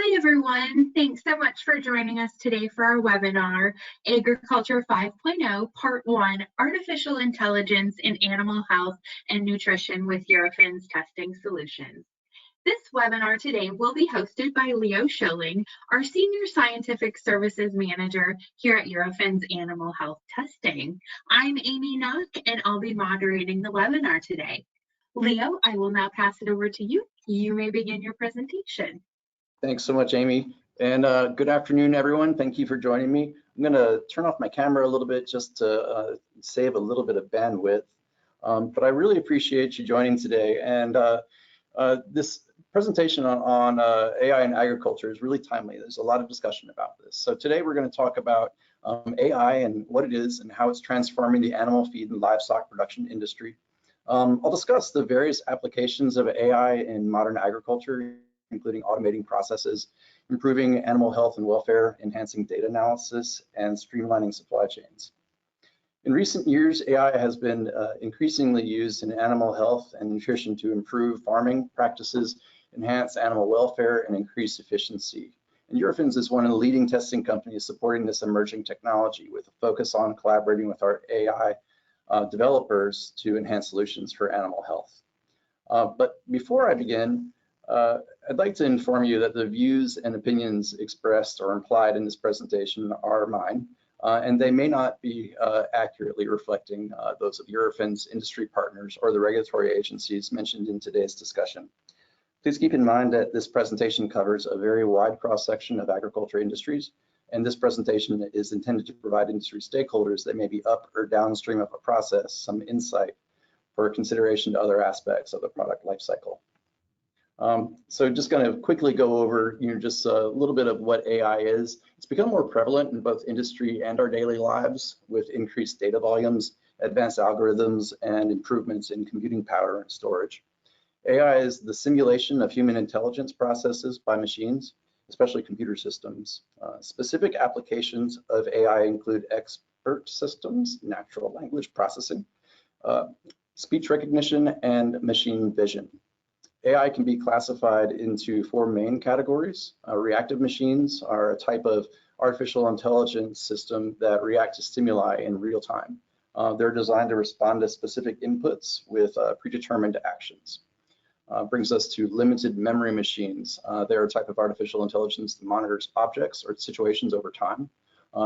Hi, everyone. Thanks so much for joining us today for our webinar, Agriculture 5.0, Part 1, Artificial Intelligence in Animal Health and Nutrition with Eurofins Testing Solutions. This webinar today will be hosted by Leo Schilling, our Senior Scientific Services Manager here at Eurofins Animal Health Testing. I'm Amy Knock, and I'll be moderating the webinar today. Leo, I will now pass it over to you. You may begin your presentation. Thanks so much, Amy. And good afternoon, everyone. Thank you for joining me. I'm going to turn off my camera a little bit just to save a little bit of bandwidth. But I really appreciate you joining today. And this presentation on AI in agriculture is really timely. There's a lot of discussion about this. So today we're going to talk about AI and what it is and how it's transforming the animal feed and livestock production industry. I'll discuss the various applications of AI in modern agriculture, including automating processes, improving animal health and welfare, enhancing data analysis, and streamlining supply chains. In recent years, AI has been increasingly used in animal health and nutrition to improve farming practices, enhance animal welfare, and increase efficiency. And Eurofins is one of the leading testing companies supporting this emerging technology with a focus on collaborating with our AI developers to enhance solutions for animal health. But before I begin, I'd like to inform you that the views and opinions expressed or implied in this presentation are mine, and they may not be accurately reflecting those of Eurofins industry partners or the regulatory agencies mentioned in today's discussion. Please keep in mind that this presentation covers a very wide cross-section of agriculture industries, and this presentation is intended to provide industry stakeholders that may be up or downstream of a process some insight for consideration to other aspects of the product lifecycle. So just going to quickly go over, just a little bit of what AI is. It's become more prevalent in both industry and our daily lives with increased data volumes, advanced algorithms, and improvements in computing power and storage. AI is the simulation of human intelligence processes by machines, especially computer systems. Specific applications of AI include expert systems, natural language processing, speech recognition, and machine vision. AI can be classified into four main categories. Reactive machines are a type of artificial intelligence system that react to stimuli in real time. They're designed to respond to specific inputs with predetermined actions. Brings us to limited memory machines. They're a type of artificial intelligence that monitors objects or situations over time.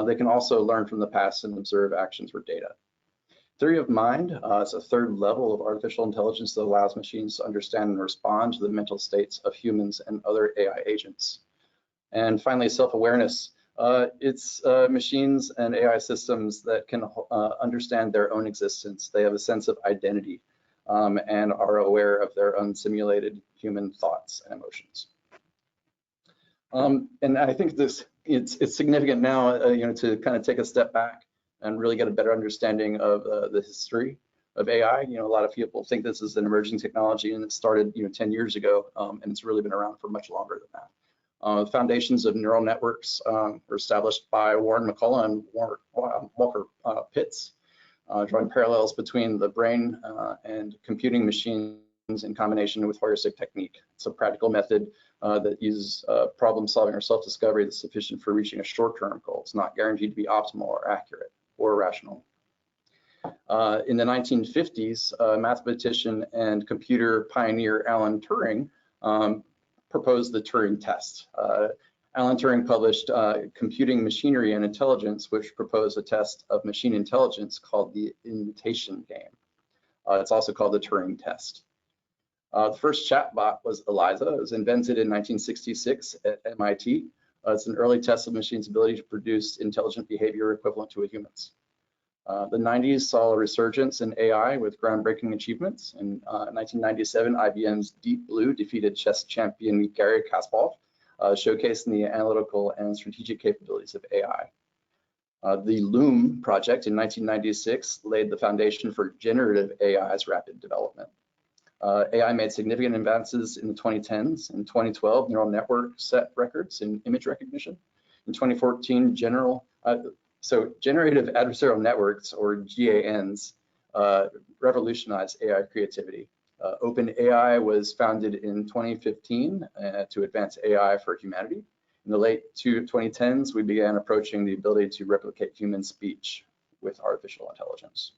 They can also learn from the past and observe actions or data. Theory of mind is a third level of artificial intelligence that allows machines to understand and respond to the mental states of humans and other AI agents. And finally, self-awareness. It's machines and AI systems that can understand their own existence. They have a sense of identity and are aware of their own simulated human thoughts and emotions. And I think it's significant now, to kind of take a step back and really get a better understanding of the history of AI. A lot of people think this is an emerging technology, and it started 10 years ago, and it's really been around for much longer than that. The foundations of neural networks were established by Warren McCullough and Walker Pitts, drawing parallels between the brain and computing machines in combination with heuristic technique. It's a practical method that uses problem solving or self-discovery that's sufficient for reaching a short-term goal. It's not guaranteed to be optimal or accurate or rational. In the 1950s, mathematician and computer pioneer Alan Turing proposed the Turing test. Alan Turing published Computing Machinery and Intelligence, which proposed a test of machine intelligence called the imitation game. It's also called the Turing test. The first chatbot was Eliza. It was invented in 1966 at MIT. It's an early test of machine's ability to produce intelligent behavior equivalent to a human's. The 90s saw a resurgence in AI with groundbreaking achievements. In 1997, IBM's Deep Blue defeated chess champion Garry Kasparov, showcasing the analytical and strategic capabilities of AI. The Loom project in 1996 laid the foundation for generative AI's rapid development. AI made significant advances in the 2010s. In 2012, neural network set records in image recognition. In 2014, generative adversarial networks, or GANs, revolutionized AI creativity. OpenAI was founded in 2015 to advance AI for humanity. In the late 2010s, we began approaching the ability to replicate human speech with artificial intelligence.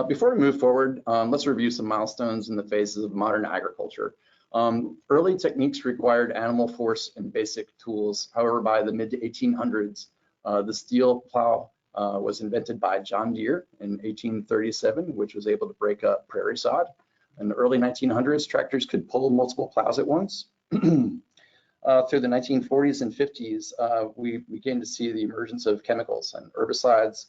Before we move forward, let's review some milestones in the phases of modern agriculture. Early techniques required animal force and basic tools. However, by the mid 1800s, the steel plow was invented by John Deere in 1837, which was able to break up prairie sod. In the early 1900s, tractors could pull multiple plows at once. Through the 1940s and 50s, we began to see the emergence of chemicals, and herbicides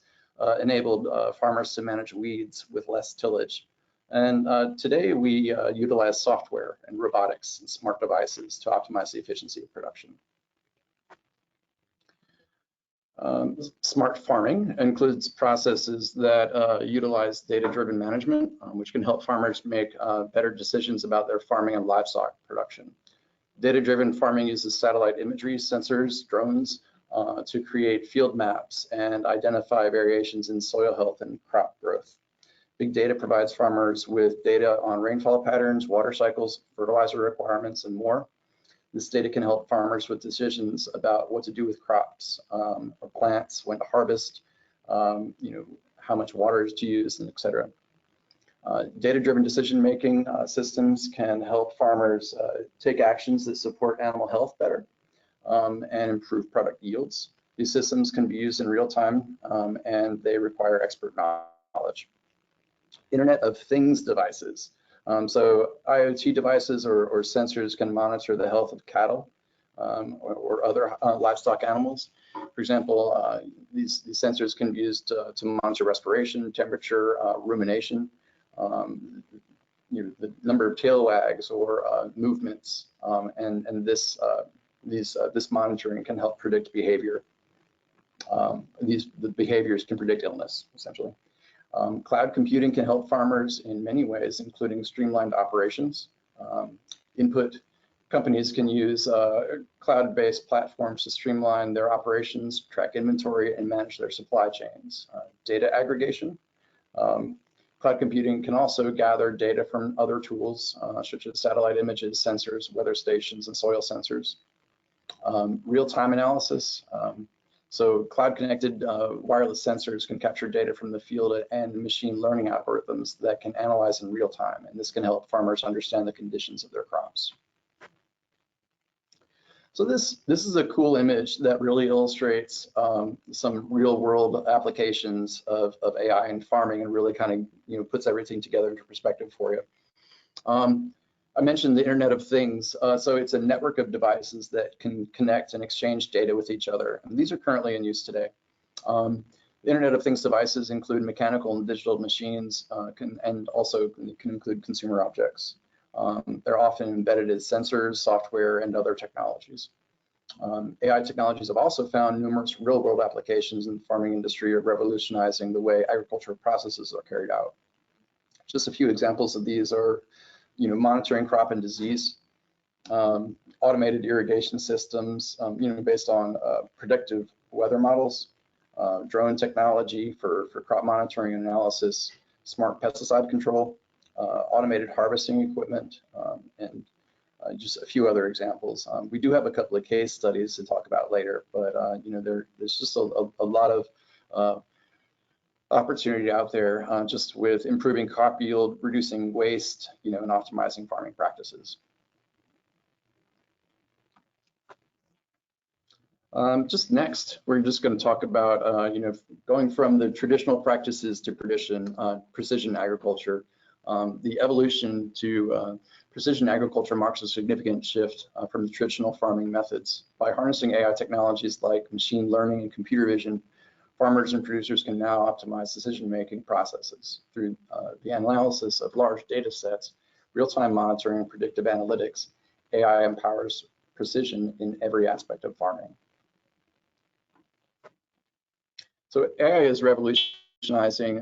enabled farmers to manage weeds with less tillage. And today we utilize software and robotics and smart devices to optimize the efficiency of production. Smart farming includes processes that utilize data-driven management, which can help farmers make better decisions about their farming and livestock production. Data-driven farming uses satellite imagery, sensors, drones to create field maps and identify variations in soil health and crop growth. Big data provides farmers with data on rainfall patterns, water cycles, fertilizer requirements, and more. This data can help farmers with decisions about what to do with crops or plants, when to harvest, how much water is to use, and et cetera. Data-driven decision-making systems can help farmers take actions that support animal health better and improve product yields. These systems can be used in real time and they require expert knowledge. Internet of Things devices. So IoT devices or sensors can monitor the health of cattle or other livestock animals. For example, these sensors can be used to monitor respiration, temperature, rumination, the number of tail wags or movements, and this monitoring can help predict behavior. The behaviors can predict illness, essentially. Cloud computing can help farmers in many ways, including streamlined operations. Input companies can use cloud-based platforms to streamline their operations, track inventory, and manage their supply chains. Data aggregation. Cloud computing can also gather data from other tools, such as satellite images, sensors, weather stations, and soil sensors. Real-time analysis. So cloud-connected wireless sensors can capture data from the field and machine learning algorithms that can analyze in real time, and this can help farmers understand the conditions of their crops. So this is a cool image that really illustrates some real-world applications of AI in farming and really kind of puts everything together into perspective for you. I mentioned the Internet of Things, so it's a network of devices that can connect and exchange data with each other. And these are currently in use today. The Internet of Things devices include mechanical and digital machines and also can include consumer objects. They're often embedded as sensors, software, and other technologies. AI technologies have also found numerous real-world applications in the farming industry of revolutionizing the way agricultural processes are carried out. Just a few examples of these are monitoring crop and disease, automated irrigation systems, based on predictive weather models, drone technology for crop monitoring and analysis, smart pesticide control, automated harvesting equipment, and just a few other examples. We do have a couple of case studies to talk about later, but there's just a lot of opportunity out there just with improving crop yield, reducing waste, and optimizing farming practices. Just next, we're just going to talk about, going from the traditional practices to precision agriculture. The evolution to precision agriculture marks a significant shift from the traditional farming methods. By harnessing AI technologies like machine learning and computer vision, farmers and producers can now optimize decision-making processes through the analysis of large data sets, real-time monitoring, and predictive analytics. AI empowers precision in every aspect of farming. So AI is revolutionizing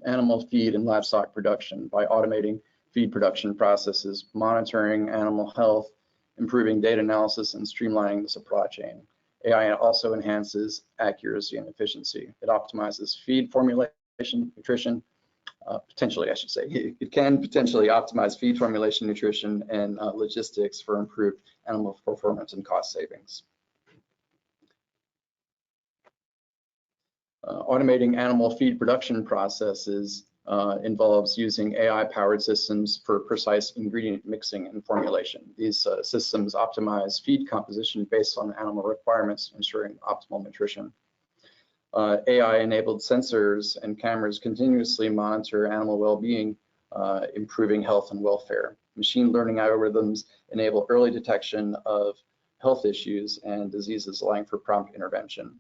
animal feed and livestock production by automating feed production processes, monitoring animal health, improving data analysis, and streamlining the supply chain. AI also enhances accuracy and efficiency. It optimizes feed formulation, nutrition, potentially, I should say, it can potentially optimize feed formulation, nutrition, and logistics for improved animal performance and cost savings. Automating animal feed production processes involves using AI-powered systems for precise ingredient mixing and formulation. These systems optimize feed composition based on animal requirements, ensuring optimal nutrition. AI-enabled sensors and cameras continuously monitor animal well-being, improving health and welfare. Machine learning algorithms enable early detection of health issues and diseases, allowing for prompt intervention.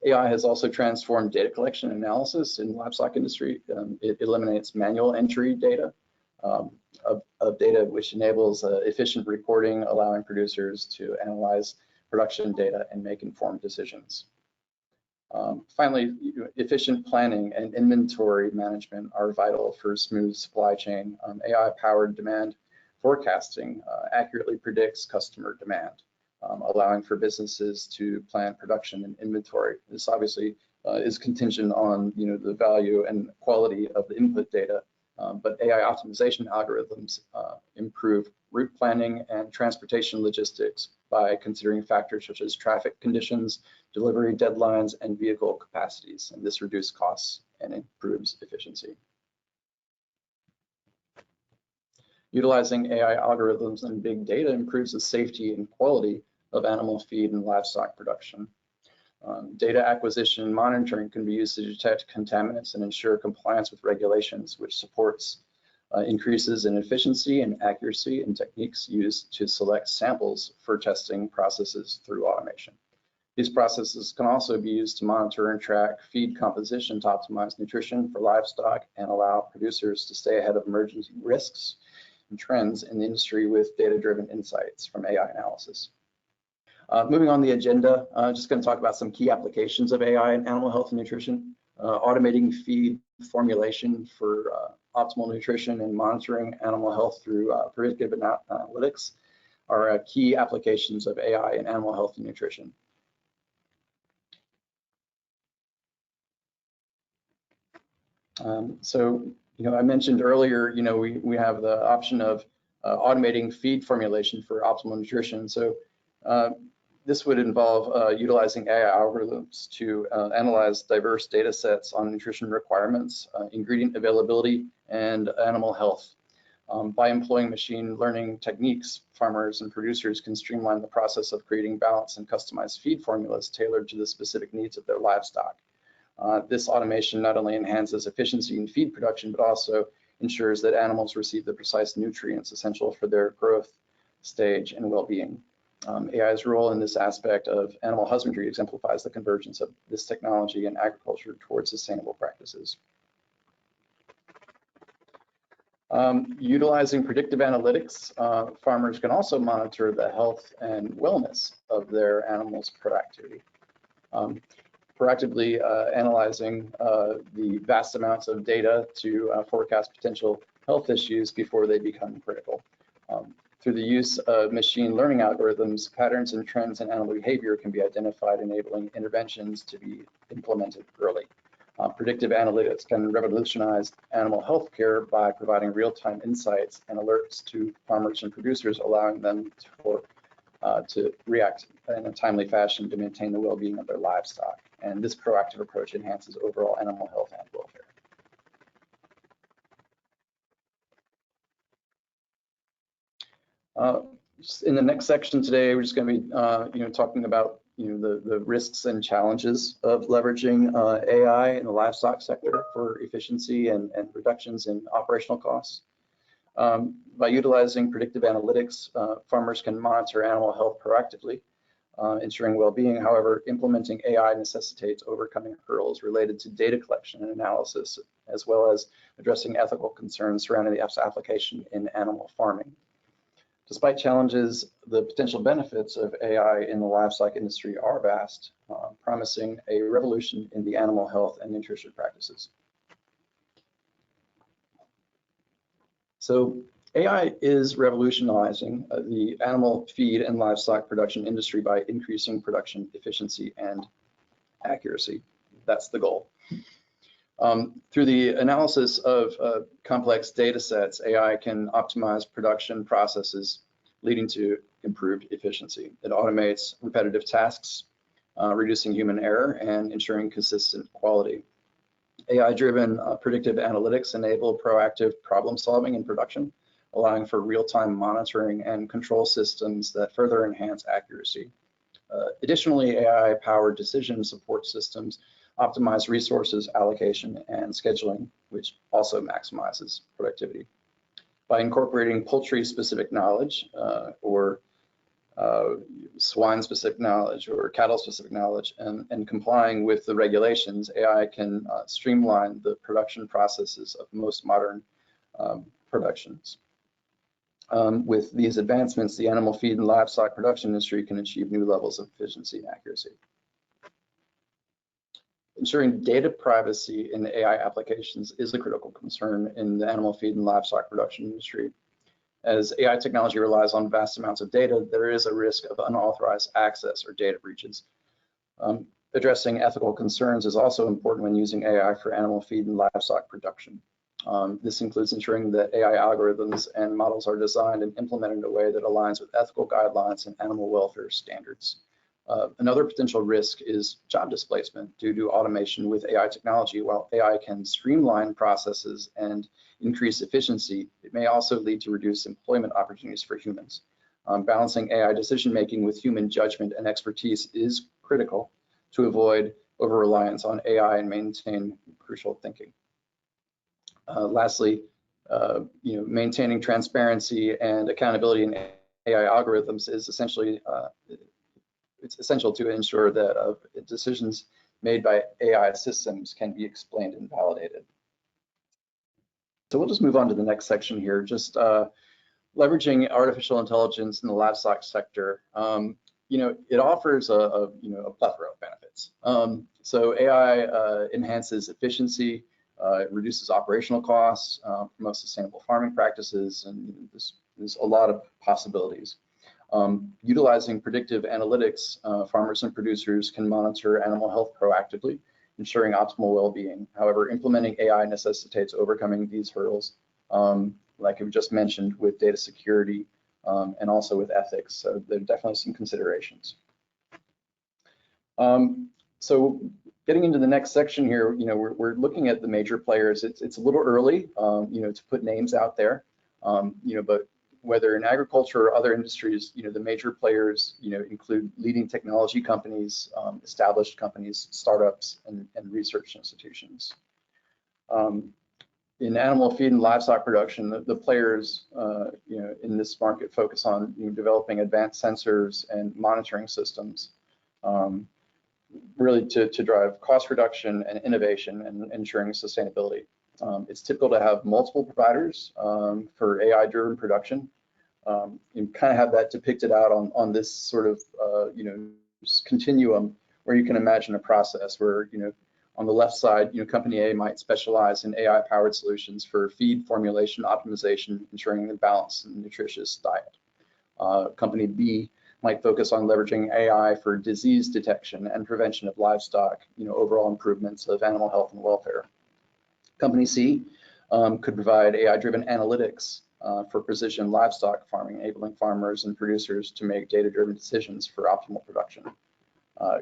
AI has also transformed data collection and analysis in the livestock industry. It eliminates manual entry data of data, which enables efficient reporting, allowing producers to analyze production data and make informed decisions. Finally, efficient planning and inventory management are vital for smooth supply chain. AI-powered demand forecasting accurately predicts customer demand, allowing for businesses to plan production and inventory. This obviously is contingent on the value and quality of the input data, but AI optimization algorithms improve route planning and transportation logistics by considering factors such as traffic conditions, delivery deadlines, and vehicle capacities, and this reduces costs and improves efficiency. Utilizing AI algorithms and big data improves the safety and quality of animal feed and livestock production. Data acquisition and monitoring can be used to detect contaminants and ensure compliance with regulations, which supports increases in efficiency and accuracy in techniques used to select samples for testing processes through automation. These processes can also be used to monitor and track feed composition to optimize nutrition for livestock and allow producers to stay ahead of emerging risks and trends in the industry with data-driven insights from AI analysis. Moving on the agenda, I'm just going to talk about some key applications of AI in animal health and nutrition. Automating feed formulation for optimal nutrition and monitoring animal health through predictive analytics are key applications of AI in animal health and nutrition. I mentioned earlier, we have the option of automating feed formulation for optimal nutrition. So this would involve utilizing AI algorithms to analyze diverse data sets on nutrition requirements, ingredient availability, and animal health. By employing machine learning techniques, farmers and producers can streamline the process of creating balanced and customized feed formulas tailored to the specific needs of their livestock. This automation not only enhances efficiency in feed production, but also ensures that animals receive the precise nutrients essential for their growth stage and well-being. AI's role in this aspect of animal husbandry exemplifies the convergence of this technology and agriculture towards sustainable practices. Utilizing predictive analytics, farmers can also monitor the health and wellness of their animals' productivity. Proactively analyzing the vast amounts of data to forecast potential health issues before they become critical. Through the use of machine learning algorithms, patterns and trends in animal behavior can be identified, enabling interventions to be implemented early. Predictive analytics can revolutionize animal health care by providing real-time insights and alerts to farmers and producers, allowing them to react in a timely fashion to maintain the well-being of their livestock. And this proactive approach enhances overall animal health and welfare. In the next section today, we're just going to be, talking about, the risks and challenges of leveraging AI in the livestock sector for efficiency and reductions in operational costs. By utilizing predictive analytics, farmers can monitor animal health proactively, ensuring well-being. However, implementing AI necessitates overcoming hurdles related to data collection and analysis, as well as addressing ethical concerns surrounding the application in animal farming. Despite challenges, the potential benefits of AI in the livestock industry are vast, promising a revolution in the animal health and nutrition practices. So AI is revolutionizing the animal feed and livestock production industry by increasing production efficiency and accuracy. That's the goal. Through the analysis of complex data sets, AI can optimize production processes, leading to improved efficiency. It automates repetitive tasks, reducing human error and ensuring consistent quality. AI-driven predictive analytics enable proactive problem solving in production, allowing for real-time monitoring and control systems that further enhance accuracy. Additionally, AI-powered decision support systems optimize resources allocation and scheduling, which also maximizes productivity. By incorporating poultry-specific knowledge or swine-specific knowledge or cattle-specific knowledge and complying with the regulations, AI can streamline the production processes of most modern productions. With these advancements, the animal feed and livestock production industry can achieve new levels of efficiency and accuracy. Ensuring data privacy in AI applications is a critical concern in the animal feed and livestock production industry. As AI technology relies on vast amounts of data, there is a risk of unauthorized access or data breaches. Addressing ethical concerns is also important when using AI for animal feed and livestock production. This includes ensuring that AI algorithms and models are designed and implemented in a way that aligns with ethical guidelines and animal welfare standards. Another potential risk is job displacement due to automation with AI technology. While AI can streamline processes and increase efficiency, it may also lead to reduced employment opportunities for humans. Balancing AI decision-making with human judgment and expertise is critical to avoid over-reliance on AI and maintain crucial thinking. Lastly, maintaining transparency and accountability in AI algorithms is it's essential to ensure that decisions made by AI systems can be explained and validated. So we'll just move on to the next section here, just leveraging artificial intelligence in the livestock sector. It offers a plethora of benefits. So AI enhances efficiency, it reduces operational costs, promotes sustainable farming practices, and there's a lot of possibilities. Utilizing predictive analytics, farmers and producers can monitor animal health proactively, ensuring optimal well-being. However, implementing AI necessitates overcoming these hurdles, like we just mentioned, with data security and also with ethics. So there are definitely some considerations. So getting into the next section here, we're looking at the major players. It's a little early, to put names out there, but whether in agriculture or other industries, the major players, include leading technology companies, established companies, startups, and research institutions. In animal feed and livestock production, the players, in this market focus on developing advanced sensors and monitoring systems, really to drive cost reduction and innovation and ensuring sustainability. It's typical to have multiple providers for AI-driven production. You kind of have that depicted out on this sort of continuum, where you can imagine a process where on the left side, company A might specialize in AI-powered solutions for feed formulation optimization, ensuring a balanced and nutritious diet. Company B might focus on leveraging AI for disease detection and prevention of livestock, overall improvements of animal health and welfare. Company C could provide AI-driven analytics for precision livestock farming, enabling farmers and producers to make data-driven decisions for optimal production.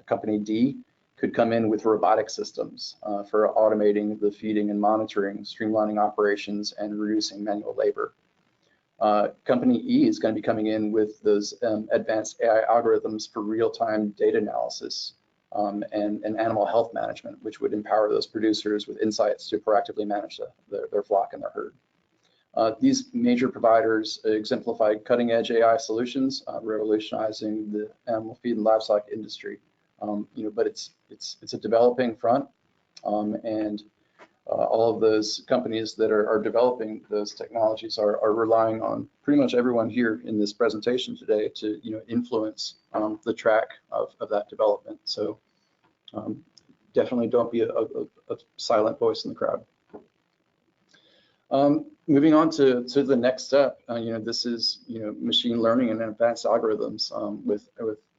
Company D could come in with robotic systems for automating the feeding and monitoring, streamlining operations, and reducing manual labor. Company E is going to be coming in with those advanced AI algorithms for real-time data analysis and animal health management, which would empower those producers with insights to proactively manage their flock and their herd. These major providers exemplify cutting-edge AI solutions, revolutionizing the animal feed and livestock industry. But it's a developing front, and all of those companies that are developing those technologies are relying on pretty much everyone here in this presentation today to influence the track of that development. So definitely don't be a silent voice in the crowd. Moving on to the next step, this is machine learning and advanced algorithms with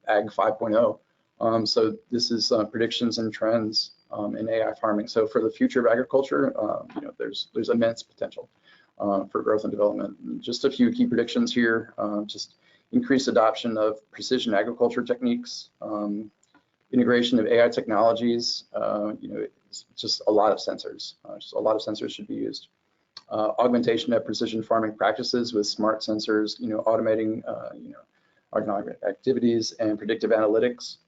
Ag 5.0. So this is predictions and trends in AI farming. So for the future of agriculture, there's immense potential for growth and development. And just a few key predictions here: just increased adoption of precision agriculture techniques, integration of AI technologies. It's just a lot of sensors. Just a lot of sensors should be used. Augmentation of precision farming practices with smart sensors, automating, agronomic activities and predictive analytics.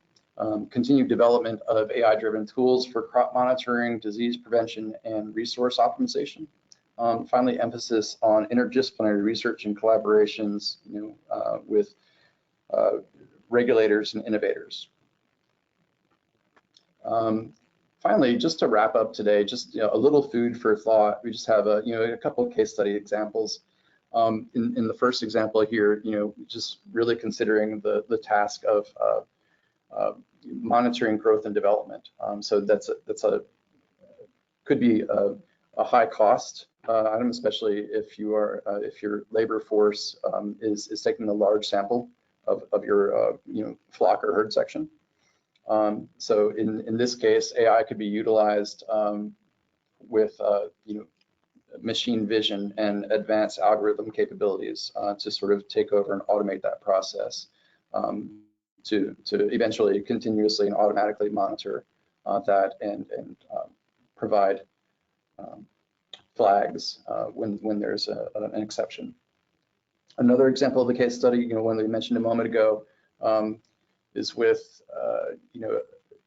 Continued development of AI-driven tools for crop monitoring, disease prevention, and resource optimization. Finally, emphasis on interdisciplinary research and collaborations, with regulators and innovators. Finally, just to wrap up today, just a little food for thought. We just have a couple of case study examples. In the first example here, just really considering the task of monitoring growth and development. So could be a high cost item, especially if your labor force is taking a large sample of your flock or herd section. So in this case, AI could be utilized with machine vision and advanced algorithm capabilities to sort of take over and automate that process, to eventually continuously and automatically monitor that and provide flags when there's an exception. Another example of the case study, one that we mentioned a moment ago, is with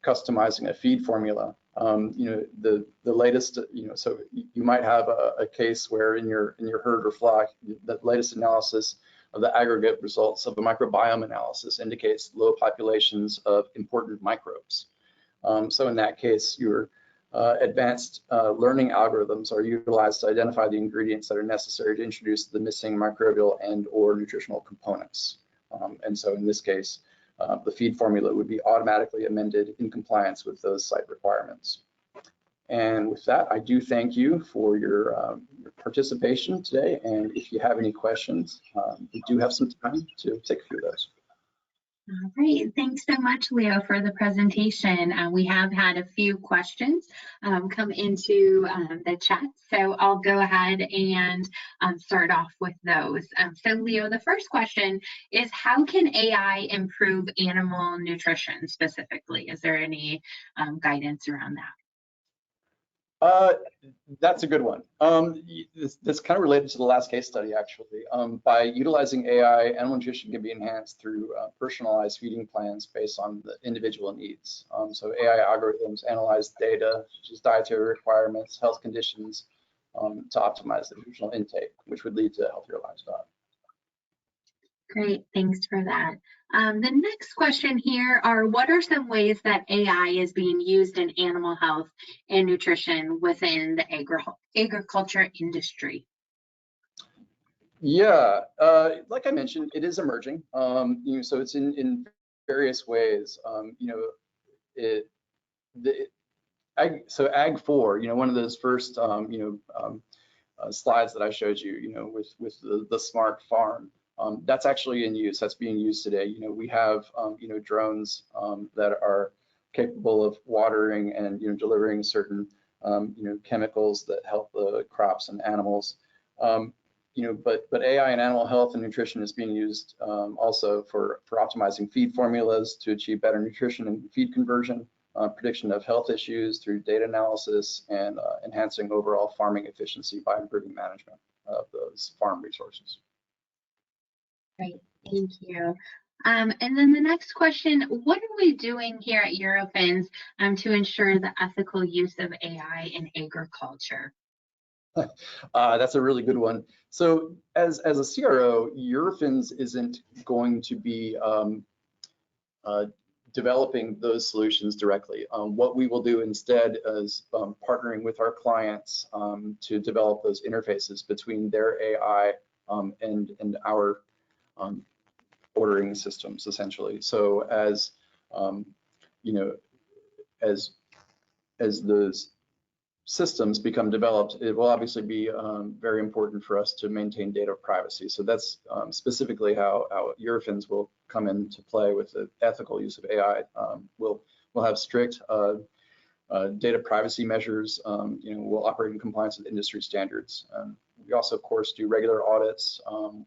customizing a feed formula. The latest, so you might have a case where in your herd or flock, the latest analysis of the aggregate results of a microbiome analysis indicates low populations of important microbes. So in that case, your advanced learning algorithms are utilized to identify the ingredients that are necessary to introduce the missing microbial and/or nutritional components. And so in this case, the feed formula would be automatically amended in compliance with those site requirements. And with that, I do thank you for your participation today. And if you have any questions, we do have some time to take a few of those. All right, thanks so much, Leo, for the presentation. We have had a few questions come into the chat, so I'll go ahead and start off with those. So Leo, the first question is, how can AI improve animal nutrition specifically? Is there any guidance around that? That's a good one. That's kind of related to the last case study, actually. By utilizing AI, animal nutrition can be enhanced through personalized feeding plans based on the individual needs. So AI algorithms analyze data, such as dietary requirements, health conditions, to optimize the nutritional intake, which would lead to healthier livestock. Great, thanks for that. The next question here are, what are some ways that AI is being used in animal health and nutrition within the agriculture industry? Yeah, like I mentioned, it is emerging. So it's in various ways. So Ag4, one of those first slides that I showed you, with the smart farm. That's actually in use. That's being used today. We have drones that are capable of watering and delivering certain chemicals that help the crops and animals. But AI in animal health and nutrition is being used also for optimizing feed formulas to achieve better nutrition and feed conversion, prediction of health issues through data analysis, and enhancing overall farming efficiency by improving management of those farm resources. Great, thank you. And then the next question, what are we doing here at Eurofins to ensure the ethical use of AI in agriculture? That's a really good one. So as a CRO, Eurofins isn't going to be developing those solutions directly. What we will do instead is partnering with our clients to develop those interfaces between their AI and our ordering systems, essentially. So as as those systems become developed, it will obviously be very important for us to maintain data privacy. So that's specifically how Eurofins will come into play with the ethical use of AI. We'll have strict data privacy measures, will operate in compliance with industry standards. We also, of course, do regular audits.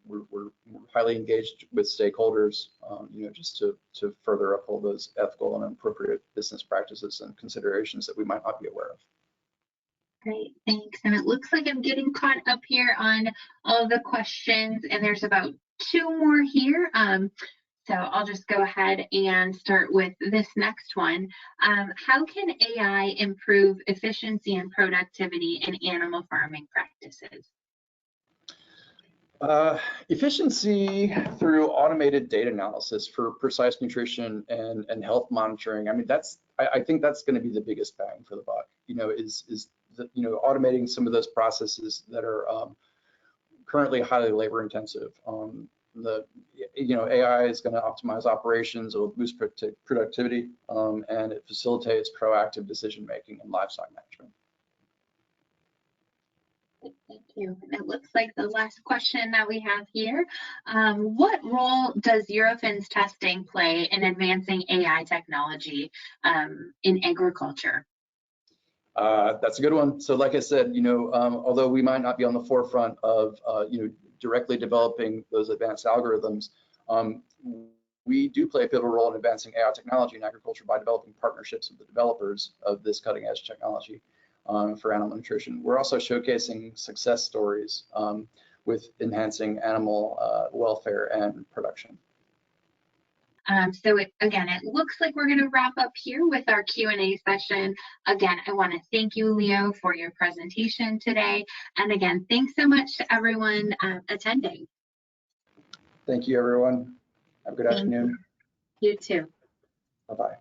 We're highly engaged with stakeholders, just to further uphold those ethical and appropriate business practices and considerations that we might not be aware of. Great, thanks. And it looks like I'm getting caught up here on all the questions, and there's about 2 more here. So I'll just go ahead and start with this next one. How can AI improve efficiency and productivity in animal farming practices? Efficiency through automated data analysis for precise nutrition and health monitoring. I mean, I think that's going to be the biggest bang for the buck. Automating some of those processes that are currently highly labor intensive. AI is going to optimize operations, it will boost productivity, and it facilitates proactive decision making and livestock management. Thank you. And it looks like the last question that we have here, what role does Eurofins testing play in advancing AI technology in agriculture? That's a good one. So like I said, although we might not be on the forefront of, directly developing those advanced algorithms, we do play a pivotal role in advancing AI technology in agriculture by developing partnerships with the developers of this cutting edge technology for animal nutrition. We're also showcasing success stories with enhancing animal welfare and production. Again, it looks like we're going to wrap up here with our Q&A session. Again, I want to thank you, Leo, for your presentation today. And again, thanks so much to everyone attending. Thank you, everyone. Have a good afternoon. You too. Bye-bye.